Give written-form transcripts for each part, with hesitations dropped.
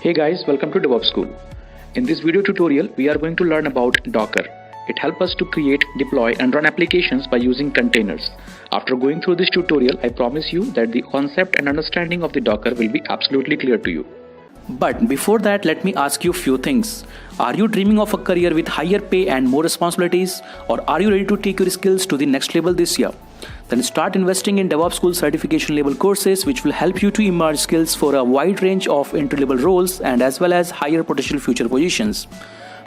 Hey guys, welcome to DevOps School. In this video tutorial, we are going to learn about Docker. It helps us to create, deploy and run applications by using containers. After going through this tutorial, I promise you that the concept and understanding of the Docker will be absolutely clear to you. But before that, let me ask you a few things. Are you dreaming of a career with higher pay and more responsibilities? Or are you ready to take your skills to the next level this year? Then start investing in DevOps School certification level courses which will help you to emerge skills for a wide range of entry-level roles and as well as higher potential future positions.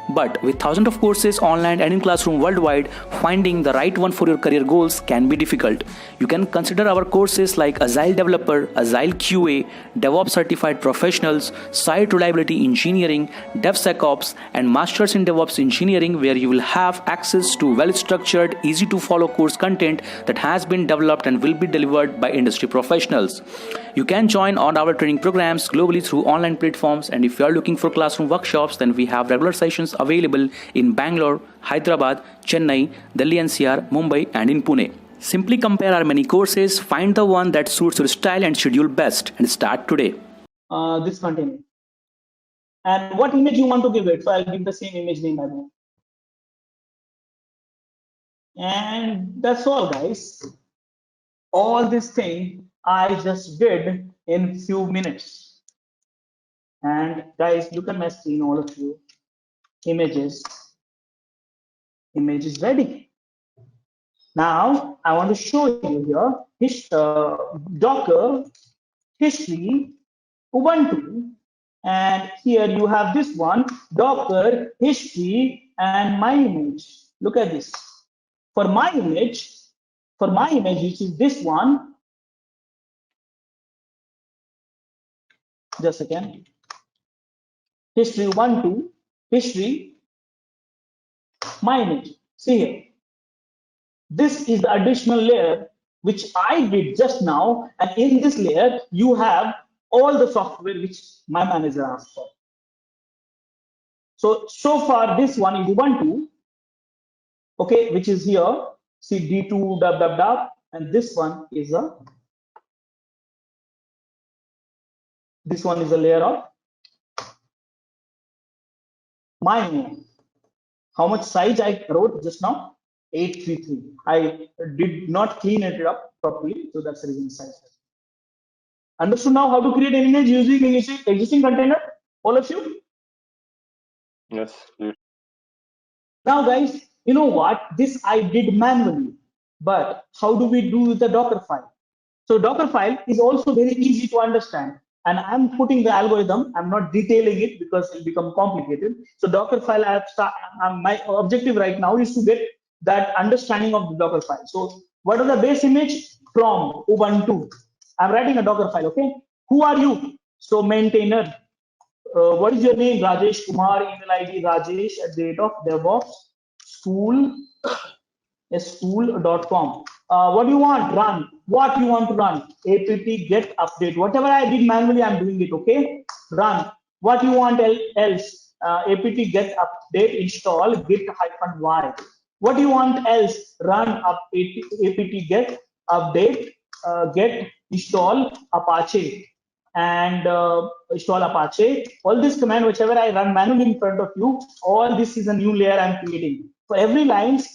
But with thousands of courses online and in classroom worldwide, finding the right one for your career goals can be difficult. You can consider our courses like Agile Developer, Agile QA, DevOps Certified Professionals, Site Reliability Engineering, DevSecOps, and Masters in DevOps Engineering, where you will have access to well-structured, easy-to-follow course content that has been developed and will be delivered by industry professionals. You can join on our training programs globally through online platforms, and if you are looking for classroom workshops, then we have regular sessions available in Bangalore, Hyderabad, Chennai, Delhi NCR, Mumbai and in Pune. Simply compare our many courses, find the one that suits your style and schedule best and start today. This container. And what image you want to give it? So I'll give the same image name as well. And that's all, guys. All this thing I just did in few minutes. And guys, look at my screen, all of you. Image is ready. Now I want to show you here Docker, history, Ubuntu, and here you have this one, Docker, history, and my image. Look at this. For my image, which is this one, just a second. History, Ubuntu, history, my image. See here. This is the additional layer which I did just now, and in this layer you have all the software which my manager asked for. So far this one is Ubuntu, okay, which is here. See D2 and this one is a layer of my name. How much size I wrote just now? 833. I did not clean it up properly, so that's the reason size. Understood now how to create an image using existing container? All of you? Yes. Now, guys, you know what? This I did manually, but how do we do with the Dockerfile? So Dockerfile is also very easy to understand, and I'm putting the algorithm. I'm not detailing it because it'll become complicated. So Dockerfile, my objective right now is to get that understanding of the Dockerfile. So what are the base image from Ubuntu? I'm writing a Dockerfile, okay? Who are you? So maintainer. What is your name? Rajesh Kumar, email ID Rajesh at the rate of DevOps school.com. What do you want? Run. What you want to run? apt get update. Whatever I did manually, I'm doing it, okay? Run. What you want else? apt get update install git-y. What do you want else? Run apt get update get install Apache and install Apache. All this command, whichever I run manually in front of you, all this is a new layer I'm creating. For every lines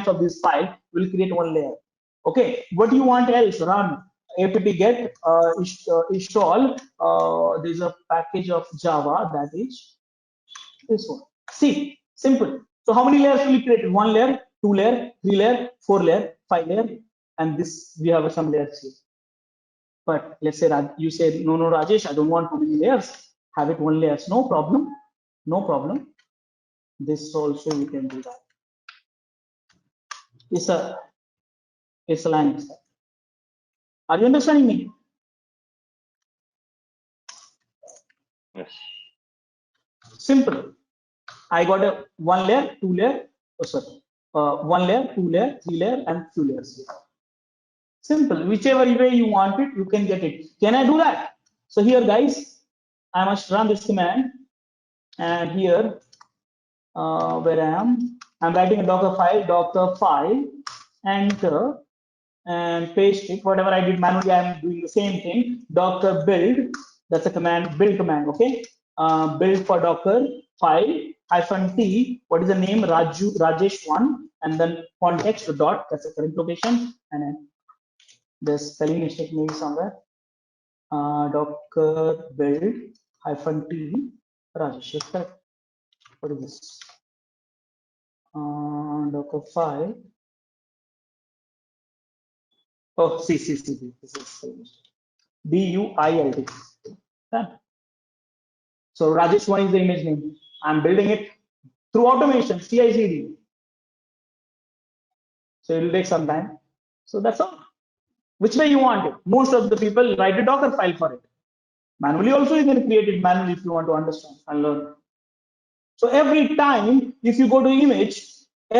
of this file will create one layer. Okay, what do you want else? Run apt get install. There's a package of Java, that is this one. See, simple. So how many layers will be created? 1 layer, 2 layer, 3 layer, 4 layer, 5 layer, and this we have some layers here. But let's say that you say, no, Rajesh, I don't want too many layers. Have it 1 layer. No problem. No problem. This also you can do that. It's a line. Are you understanding me? Yes. Simple. I got a 1 layer, 2 layer, 1 layer, 2 layer, 3 layer, and 2 layers here. Simple. Whichever way you want it, you can get it. Can I do that? So here, guys, I must run this command, and here, where I am, I'm writing a Dockerfile, enter, and paste it. Whatever I did manually, I'm doing the same thing. Docker build That's a command, build command, okay? Build for Docker file -t, what is the name, Rajesh1, and then context dot, that's the current location, and then the spelling mistake maybe somewhere. Docker build -t, Rajesh, correct. What is this? Docker file. Oh, see, this is build. Done. So Rajesh1 is the image name. I'm building it through automation, CI/CD. So it will take some time. So that's all. Which way you want it? Most of the people write a Docker file for it. Manually also you can create it manually if you want to understand and learn. So every time if you go to image,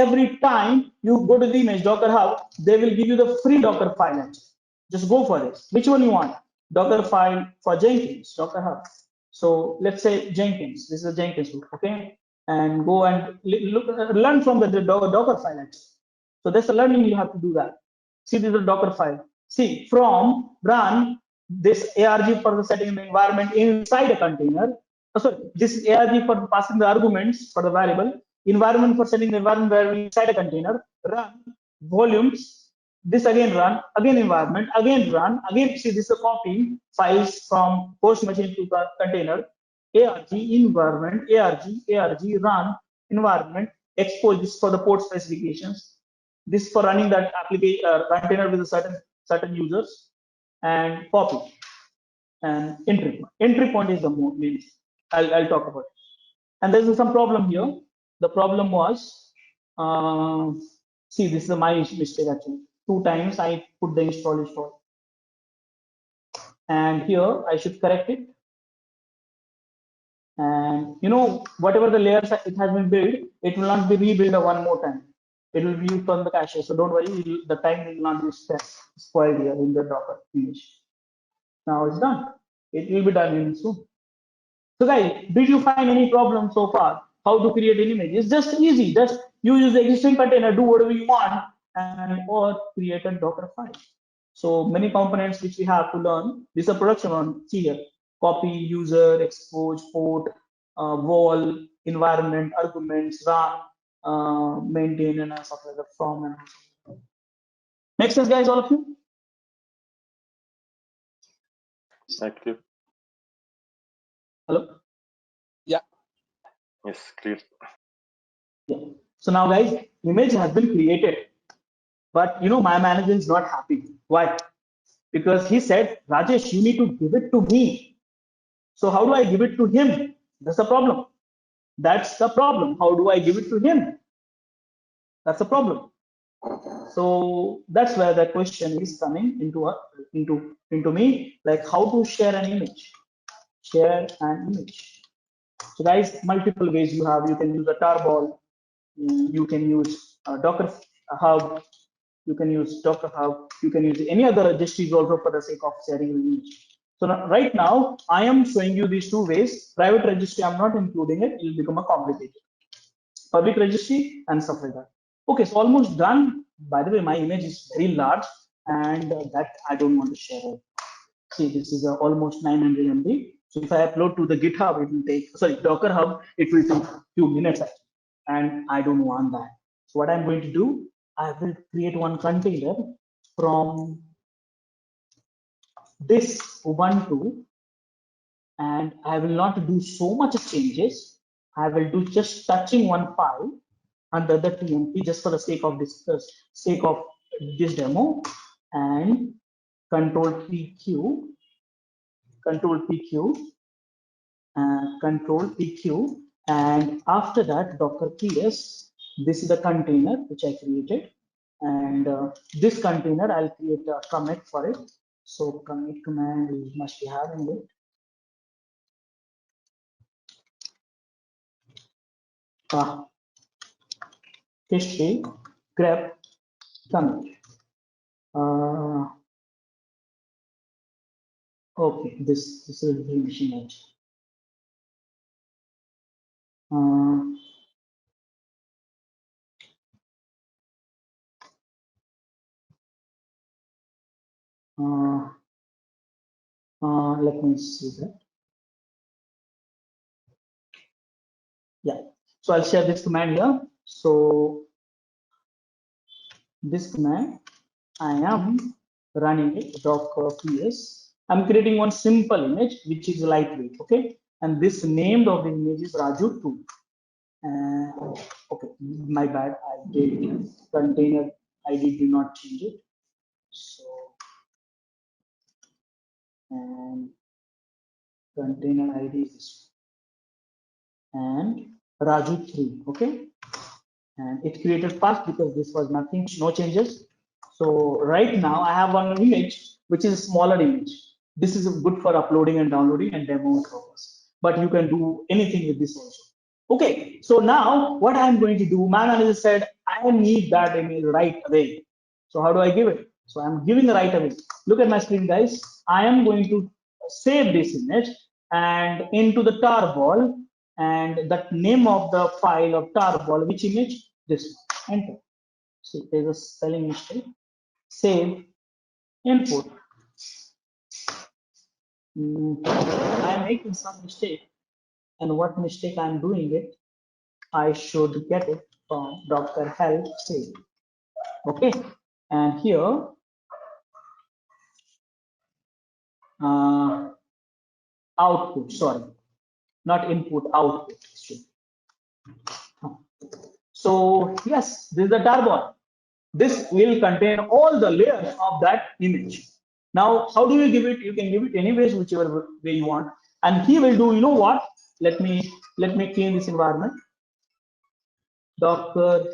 every time you go to the image Docker Hub, they will give you the free Docker file. Just go for it. Which one you want? Docker file for Jenkins, Docker Hub. So let's say Jenkins. This is a Jenkins book, okay? And go and learn from the Docker file. So that's the learning you have to do that. See, this is a Docker file. See, from run this ARG for the setting the environment inside a container. Oh, sorry, this is ARG for passing the arguments for the variable. Environment for setting the environment variable inside a container. Run volumes. This again run, again environment, again run, again see this is a copy files from host machine to the container. ARG environment, ARG run environment, expose this for the port specifications. This for running that application container with a certain users, and copy and entry point. Entry point is the main. I'll talk about it. And there's some problem here. The problem was, see, this is my mistake actually. 2 times I put the install, and here I should correct it. And you know, whatever the layers it has been built, it will not be rebuilt one more time. It will be used on the cache. So don't worry, the time will not be spoiled here in the Docker image. Now it's done. It will be done in soon. So guys, did you find any problem so far? How to create an image? It's just easy. Just you use the existing container, do whatever you want, and or create a Docker file. So many components which we have to learn. This is a production one. See here: copy, user, expose, port, wall, environment, arguments, run, maintain, and stuff like that. From and make sense, guys, all of you? Active. Hello. Yeah. Yes, clear. Yeah. So now, guys, image has been created, but you know my manager is not happy. Why? Because he said, Rajesh, you need to give it to me. So how do I give it to him? That's the problem. That's the problem. How do I give it to him? That's the problem. So that's where the question is coming into me, like how to share an image. Share an image. So guys, multiple ways you have. You can use a tarball. You can use Docker Hub. You can use Docker Hub. You can use any other registries also for the sake of sharing the image. So now, right now, I am showing you these 2 ways. Private registry, I'm not including it. It will become a complicated. Public registry and stuff like that. Okay, so almost done. By the way, my image is very large, and that I don't want to share it. See, this is almost 900 MB. So if I upload to the GitHub, it will take, sorry, Docker Hub, it will take a few minutes actually, and I don't want that. So what I'm going to do, I will create one container from this Ubuntu, and I will not do so much changes. I will do just touching one file under the TMP just for the sake of this demo, and control PQ, control PQ, and after that Docker PS. This is the container which I created, and this container I'll create a commit for it. So commit command you must be having it. History grep commit. Okay, this is the machine edge. Let me see that. So I'll share this command here. So this command, I am running it, Docker PS. I'm creating one simple image, which is lightweight, okay? And this name of the image is Raju2. Okay, my bad, I did container ID, do not change it. So, and container ID is this one. And Raju3, okay? And it created fast because this was nothing, no changes. So right now I have one image which is a smaller image. This is good for uploading and downloading and demo purpose, but you can do anything with this also. Okay, so now what I'm going to do, my manager said I need that image right away. So how do I give it? So I'm giving it right away. Look at my screen, guys. I am going to save this image and into the tarball, and that name of the file of tarball, which image? This one. Enter. So there's a spelling mistake. Save input. I'm making some mistake, and what mistake I'm doing it? I should get it from Docker help save. Okay, and here output. Sorry, not input. Output. So yes, this is the tarball. This will contain all the layers of that image. Now, how do you give it? You can give it anyways, whichever way you want. And he will do, you know what? Let me clean this environment. Docker,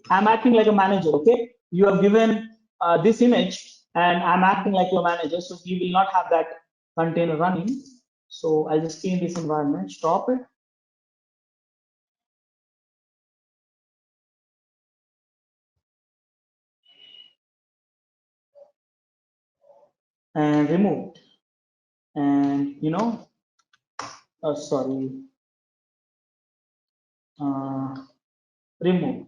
I'm acting like a manager, okay? You have given this image and I'm acting like your manager, so we will not have that container running. So I'll just clean this environment, stop it. And remove it. And you know, sorry, remove.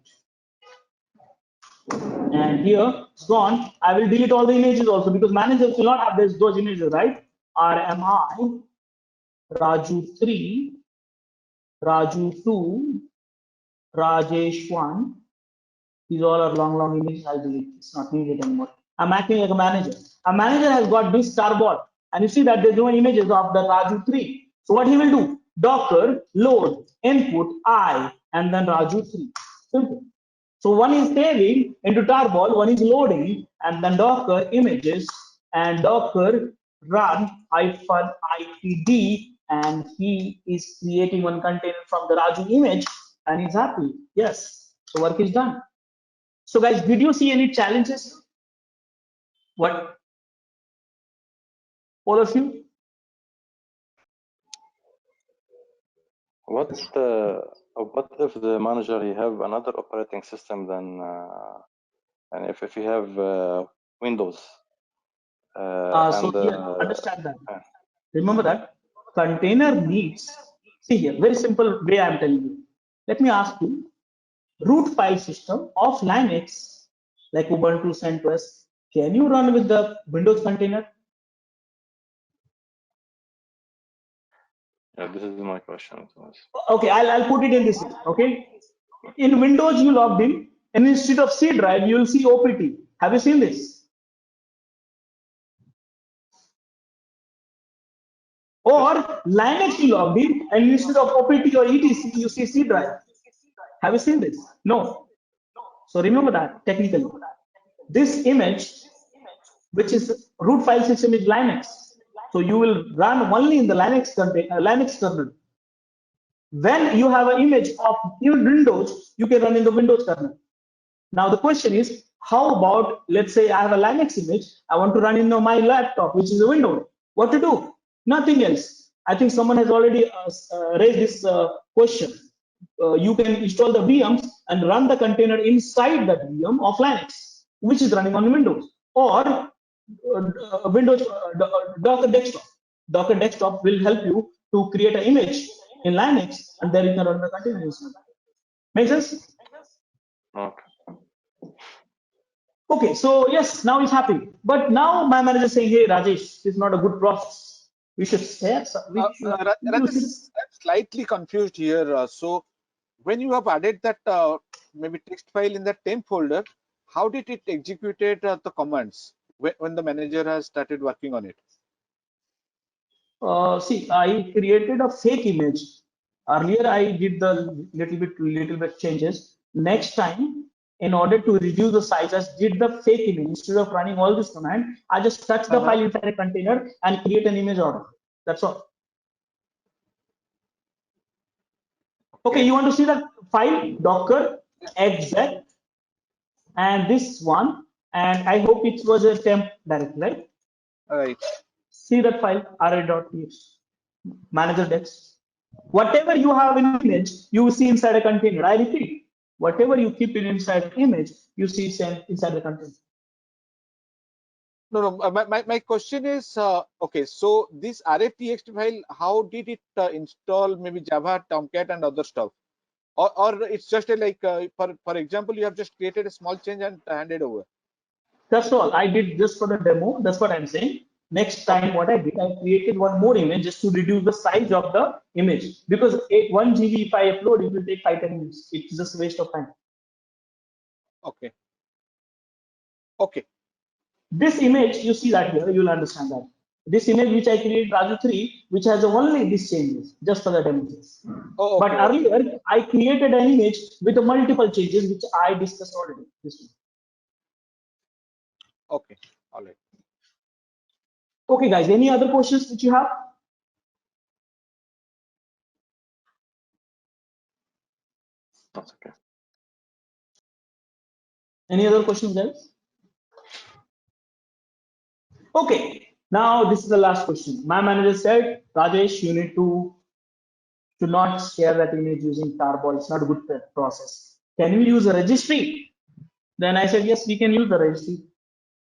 And here it's gone. I will delete all the images also because managers will not have those images, right? RMI, Raju3, Raju2, Rajesh1. These all are long images. I'll delete. It's not needed anymore. I'm acting like a manager. A manager has got this tarball, and you see that there's no images of the Raju3. So what he will do? Docker load input I and then Raju3. Simple. So one is saving into tarball, one is loading, and then Docker images and Docker run -itd, and he is creating one container from the Raju image, and he's happy. Yes, so work is done. So guys, did you see any challenges? What? All of you? What if the manager he have another operating system than and if you have Windows? Understand that. Remember that container needs. See here, very simple way I'm telling you. Let me ask you: root file system of Linux, like Ubuntu, CentOS, can you run with the Windows container? Yeah, this is my question. Okay, I'll put it in this way. Okay, in Windows you logged in, and instead of C drive you will see OPT. Have you seen this? Or Linux you logged in, and instead of OPT or etc you see C drive. Have you seen this? No. So remember that technically. This image, which is root file system, is Linux. So you will run only in the Linux kernel. When you have an image of even Windows, you can run in the Windows kernel. Now the question is, how about, let's say I have a Linux image, I want to run in my laptop, which is a Windows. What to do? Nothing else. I think someone has already raised this question. You can install the VMs and run the container inside that VM of Linux, which is running on Windows, or Windows Docker desktop. Docker desktop will help you to create an image in Linux, and then you can run the container inside. Make sense? Okay. Okay, so yes, now he's happy. But now my manager is saying, hey, Rajesh, this is not a good process. We should share some. Rajesh, I'm slightly confused here. So when you have added that maybe text file in that temp folder, how did it executed the commands when the manager has started working on it? See, I created a fake image. Earlier, I did the little bit changes. Next time, in order to reduce the size, I did the fake image. Instead of running all this command, I just touch the file inside a container and create an image out of it. That's all. Okay, you want to see the file Docker exec and this one, and I hope it was a temp directory, right? All right. See that file ra.txt manager text. Whatever you have in image, you see inside a container. I repeat, whatever you keep in inside an image, you see inside the container. No, my question is, okay, so this array.txt file, how did it install maybe Java, Tomcat and other stuff? Or it's just a like, for example, you have just created a small change and handed over. That's all. I did just for the demo. That's what I'm saying. Next time, what I did, I created one more image just to reduce the size of the image. Because 1 GB, if I upload, it will take 5-10 minutes. It's just a waste of time. Okay. Okay. This image, you see that here, you'll understand that. This image which I created, Raju 3, which has only these changes, just for the demo. Oh, okay. But earlier, I created an image with multiple changes, which I discussed already. Okay. All right. Okay, guys, any other questions that you have? That's okay. Any other questions, guys? Okay, now this is the last question. My manager said, Rajesh, you need to not share that image using tarball. It's not a good process. Can we use a registry? Then I said, yes, we can use the registry.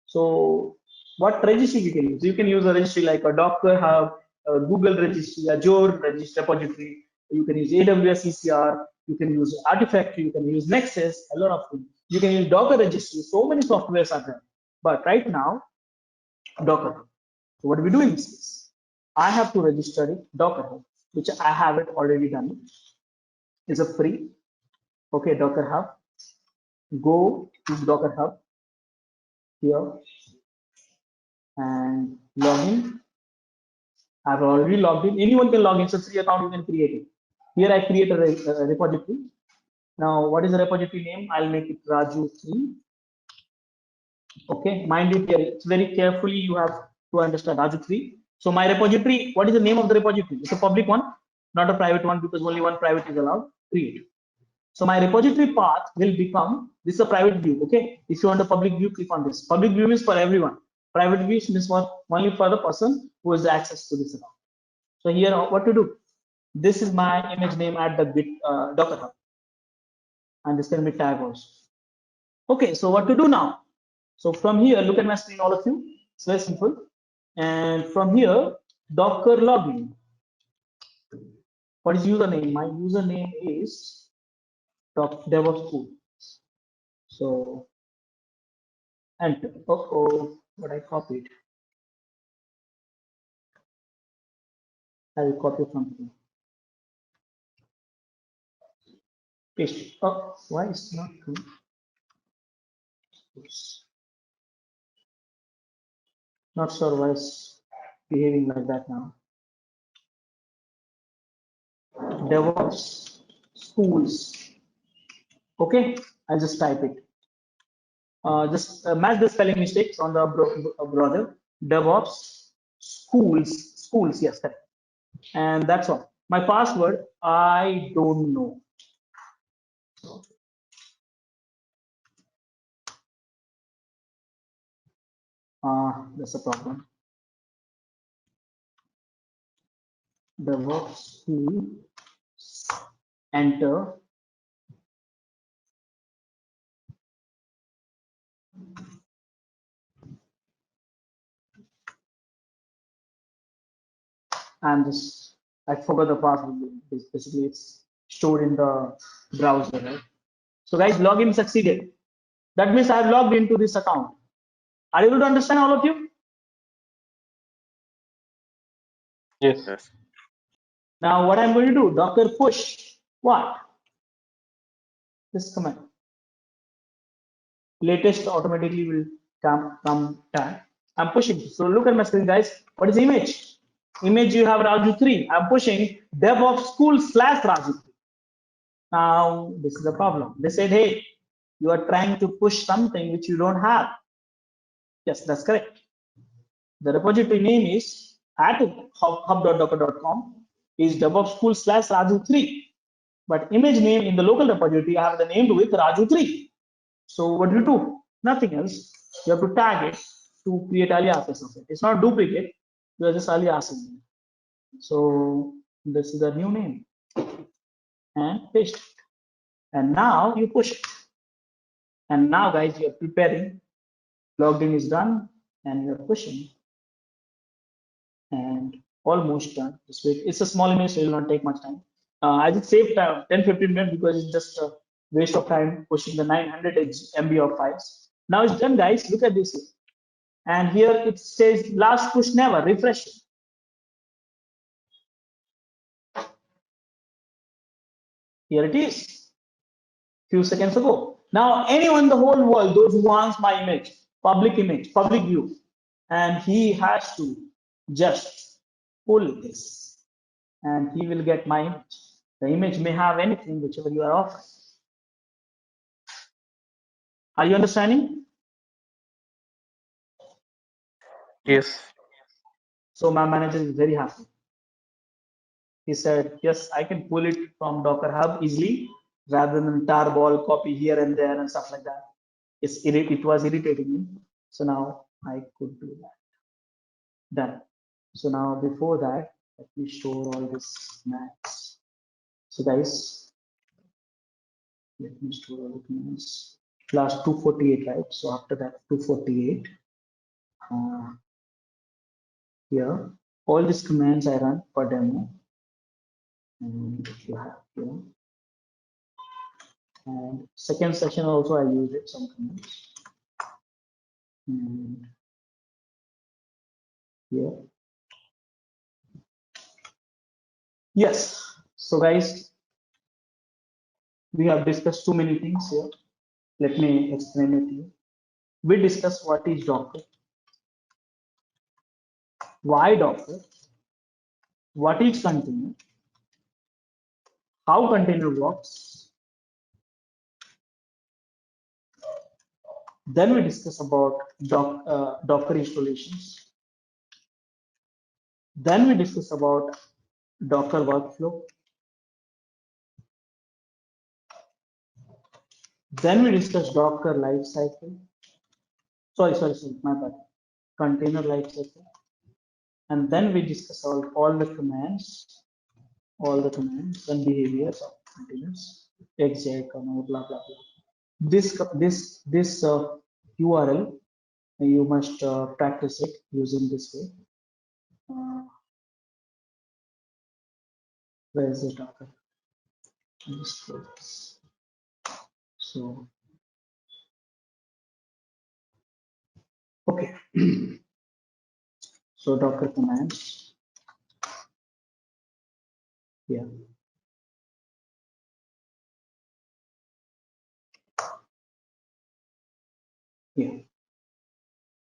So what registry we can use? You can use a registry like a Docker Hub, a Google registry, Azure registry repository. You can use AWS ECR. You can use Artifactory. You can use Nexus. A lot of things. You can use Docker registry. So many softwares are there. But right now, Docker. So what do we do in this case? I have to register it Docker, which I have it already done. It's a free. Okay, Docker Hub. Go to Docker Hub here and log in. I've already logged in. Anyone can log in. So free account you can create it. Here I create a repository. Now, what is the repository name? I'll make it Raju3. Okay, mind it here. It's very carefully you have to understand Raju3. So my repository, what is the name of the repository? It's a public one, not a private one, because only one private is allowed. Create. So my repository path will become, this is a private view. Okay, if you want a public view, click on this. Public view is for everyone. Private view is only for the person who has access to this account. So here, what to do? This is my image name at the Docker Hub, and this can be tag also. Okay, so what to do now? So from here, look at my screen, all of you. It's very simple. And from here, Docker login. What is username? My username is DevOps School. So enter. What I copied. I will copy from here. Paste. Oh, why is it not coming? Not sure why it's behaving like that now. DevOps schools. Okay, I'll just type it. Just match the spelling mistakes on the browser. DevOps schools, yes, correct. And that's all. My password, I don't know. That's a problem. DevOps school, enter. And this, I forgot the password. Basically, it's stored in the browser, right? So guys, login succeeded. That means I've logged into this account. Are you able to understand, all of you? Yes. Now what I'm going to do, Docker push what? this command. Latest automatically will come tag. I'm pushing. So look at my screen, guys. What is image? Image you have Raju 3. I'm pushing DevOps school / Raju 3. Now this is the problem. They said, hey, you are trying to push something which you don't have. Yes, that's correct. The repository name is at hub.docker.com is DevOps school / Raju 3. But image name in the local repository I have the name with Raju 3. So what do you do? Nothing else. You have to tag it to create aliases of it. It's not duplicate. You are just aliasing it. So this is the new name and paste it. And now you push it. And now, guys, you are preparing. Logged in is done, and you are pushing. And almost done. Just wait. It's a small image, so it will not take much time. I just saved 10-15 minutes because it's just a waste of time pushing the 900 MB of files. Now it's done, guys. Look at this here. And here it says last push never. Refresh it. Here it is. Few seconds ago. Now anyone in the whole world, those who wants my image, public view, and he has to just pull this, and he will get my image. The image may have anything, whichever you are offering. Are you understanding? Yes. So my manager is very happy. He said, yes, I can pull it from Docker Hub easily rather than tarball, copy here and there and stuff like that. It was irritating me. So now I could do that. Done. So now before that, let me store all this commands. So guys, let me store all the commands. Last 248, right? So after that, 248. Here, all these commands I run for demo. And if you have here. And second session also I use it some commands. And here. Yes. So guys, we have discussed too many things here. Let me explain it to you. We discussed what is Docker, why Docker, what is container, how container works. Then we discuss about Docker installations. Then we discuss about Docker workflow. Then we discuss Docker lifecycle. Sorry, my bad. Container lifecycle. And then we discuss all the commands and behaviors of containers, exec, blah blah blah. This URL you must practice it using this way. Where is the Docker? So okay. So Docker commands. Yeah. Yeah.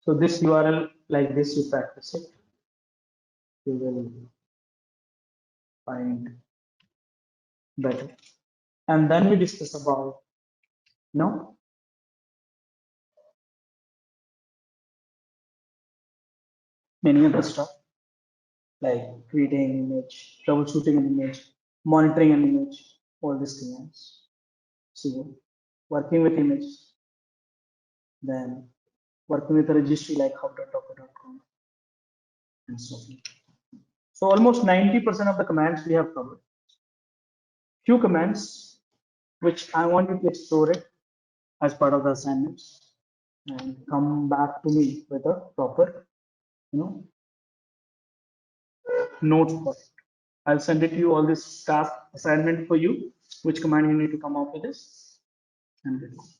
So this URL like this, you practice it, you will find better. And then we discuss about many other stuff like creating image, troubleshooting an image, monitoring an image, all these commands. So working with images, then working with a registry like hub.docker.com and so on. So almost 90% of the commands we have covered. Few commands which I want you to explore it as part of the assignments and come back to me with a proper, notes for it. I'll send it to you all this task assignment for you, which command you need to come up with this. And this.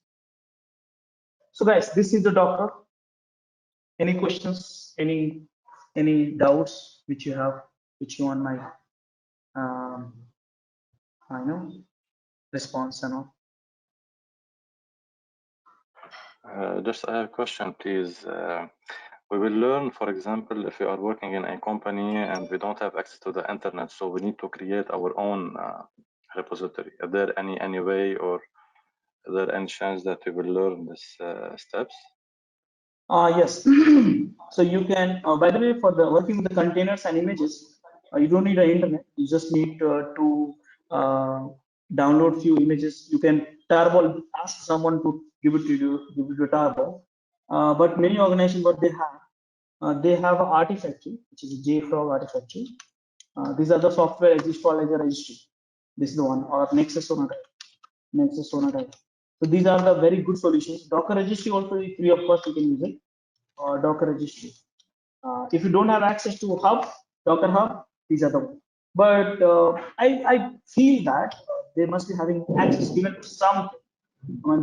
So guys, this is the Docker. Any questions, any doubts which you have, which you want my response and all? Just I have a question, please. We will learn, for example, if we are working in a company and we don't have access to the internet, so we need to create our own repository. Are there any way, or is there any chance that we will learn these steps? Yes. So you can, by the way, for the working with the containers and images, you don't need an internet. You just need to download few images. You can tarball, ask someone to give it to you, give it to tarball. But many organizations, what they have an Artifactory, which is a JFrog Artifactory. These are the software registry. This is the one, or Nexus Sonatype. Nexus Sonatype. So these are the very good solutions. Docker Registry also is free of cost. You can use it. Or Docker Registry. If you don't have access to Hub, Docker Hub, these are the ones. But I feel that they must be having access given to something.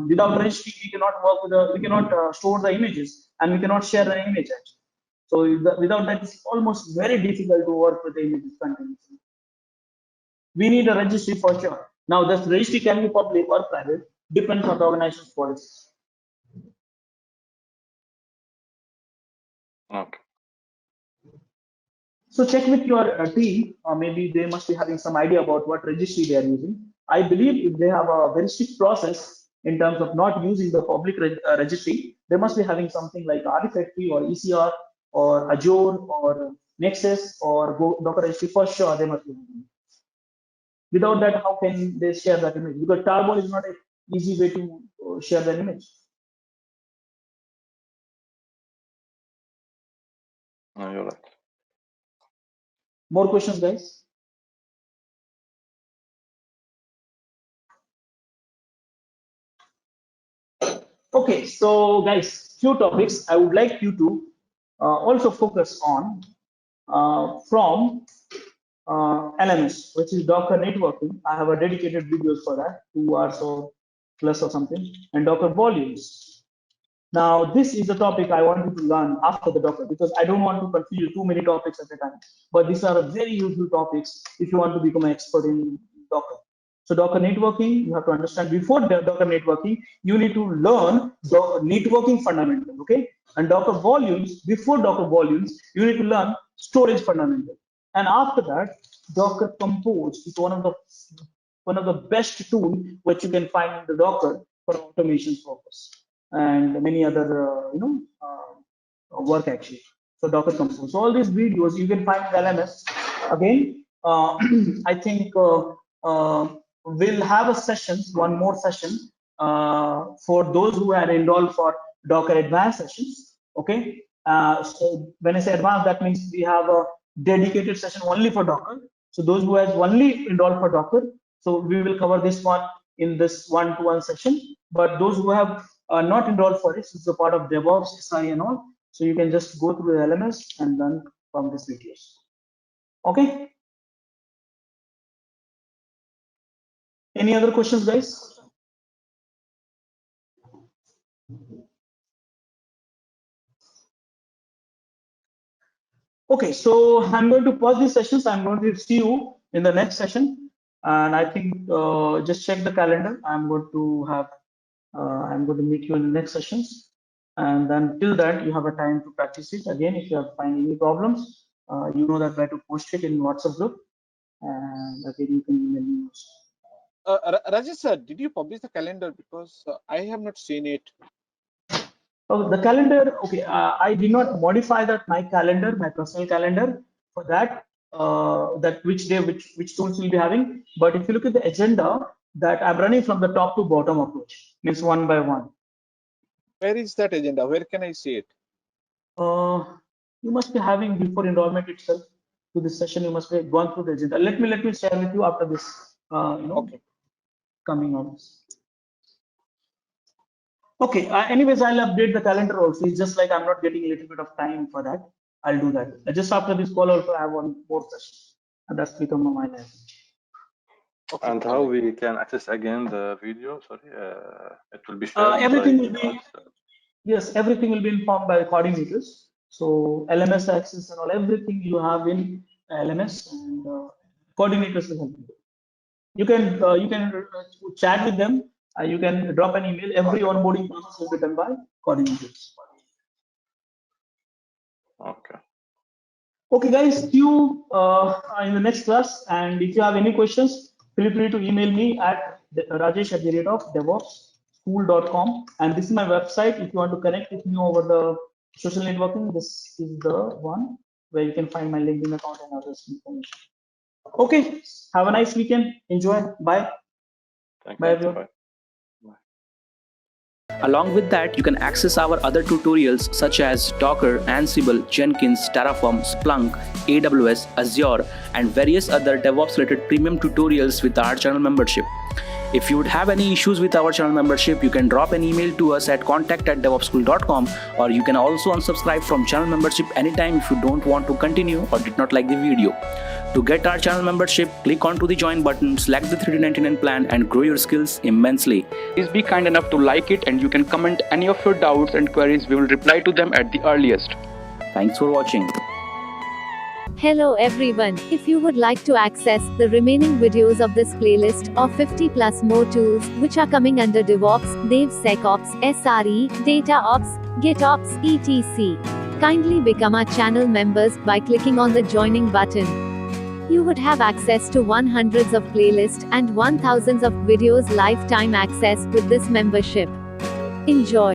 Without registry, we cannot work with we cannot store the images, and we cannot share the image. Actually. So without that, it's almost very difficult to work with the images continuously. We need a registry for sure. Now, this registry can be public or private, depends on the organization's policies. Okay. So check with your team, or maybe they must be having some idea about what registry they are using. I believe if they have a very strict process in terms of not using the public registry, they must be having something like Artifactory or ECR or Azure or Nexus or Docker registry for sure. They must be having. Without that, how can they share that image? Because Tarball is not an easy way to share that image. No, you're right. More questions, guys? Okay, so guys, few topics I would like you to also focus on from LMS, which is Docker networking. I have a dedicated videos for that, 2 hours or plus or something, and Docker volumes. Now, this is the topic I want you to learn after the Docker, because I don't want to confuse too many topics at a time. But these are very useful topics if you want to become an expert in Docker. So Docker networking, you have to understand before the Docker networking, you need to learn the networking fundamental, okay? And Docker volumes, before Docker volumes, you need to learn storage fundamental. And after that, Docker Compose is one of the best tool which you can find in the Docker for automation purpose and many other work actually. So Docker Compose. So all these videos you can find in the LMS. Again, I think we'll have a session, one more session for those who are enrolled for Docker Advanced sessions. Okay. So when I say advanced, that means we have a dedicated session only for Docker. So those who have only enrolled for Docker, so we will cover this one in this one-to-one session. But those who have not enrolled for it, it's a part of DevOps, SI and all. So you can just go through the LMS and learn from these videos. Okay. Any other questions, guys? Okay, so I'm going to pause these sessions. I'm going to see you in the next session. And I think just check the calendar. I'm going to meet you in the next sessions. And then till that, you have a time to practice it. Again, if you have find any problems, you know that where to post it in WhatsApp group. And again, you can email me. Rajesh sir, did you publish the calendar? Because I have not seen it. Oh, the calendar. Okay, I did not modify that my calendar, my personal calendar for that. That which day, which tools we'll be having. But if you look at the agenda, that I'm running from the top to bottom approach, means one by one. Where is that agenda? Where can I see it? You must be having before enrollment itself to this session. You must be gone through the agenda. Let me share with you after this. Okay. Coming on. Okay. Anyways, I'll update the calendar also. It's just like I'm not getting a little bit of time for that. I'll do that. Just after this call, also I have one more session, and that's become my life. Okay. And how we can access again the video? Sorry, it will be shared. Everything will be. Yes, everything will be informed by the coordinators. So LMS access and all, everything you have in LMS, and coordinators will help you. You can chat with them. You can drop an email. Every onboarding process will be done by coordinators. Okay. Okay, guys, see you in the next class. And if you have any questions, feel free to email me at rajesh@devopsschool.com. And this is my website. If you want to connect with me over the social networking, this is the one where you can find my LinkedIn account and other information. Okay, have a nice weekend. Enjoy. Bye. Thank Bye, you. everyone. Bye. Along with that, you can access our other tutorials such as Docker, Ansible, Jenkins, Terraform, Splunk, AWS, Azure, and various other DevOps related premium tutorials with our channel membership. If you would have any issues with our channel membership, you can drop an email to us at contact@devopsschool.com, or you can also unsubscribe from channel membership anytime if you don't want to continue or did not like the video. To get our channel membership, click onto the join button, select the $399 plan and grow your skills immensely. Please be kind enough to like it, and you can comment any of your doubts and queries. We will reply to them at the earliest. Thanks for watching. Hello everyone, if you would like to access the remaining videos of this playlist of 50 plus more tools which are coming under DevOps, DevSecOps, SRE, DataOps, GitOps, etc. Kindly become our channel members by clicking on the joining button. You would have access to hundreds of playlists and thousands of videos lifetime access with this membership. Enjoy.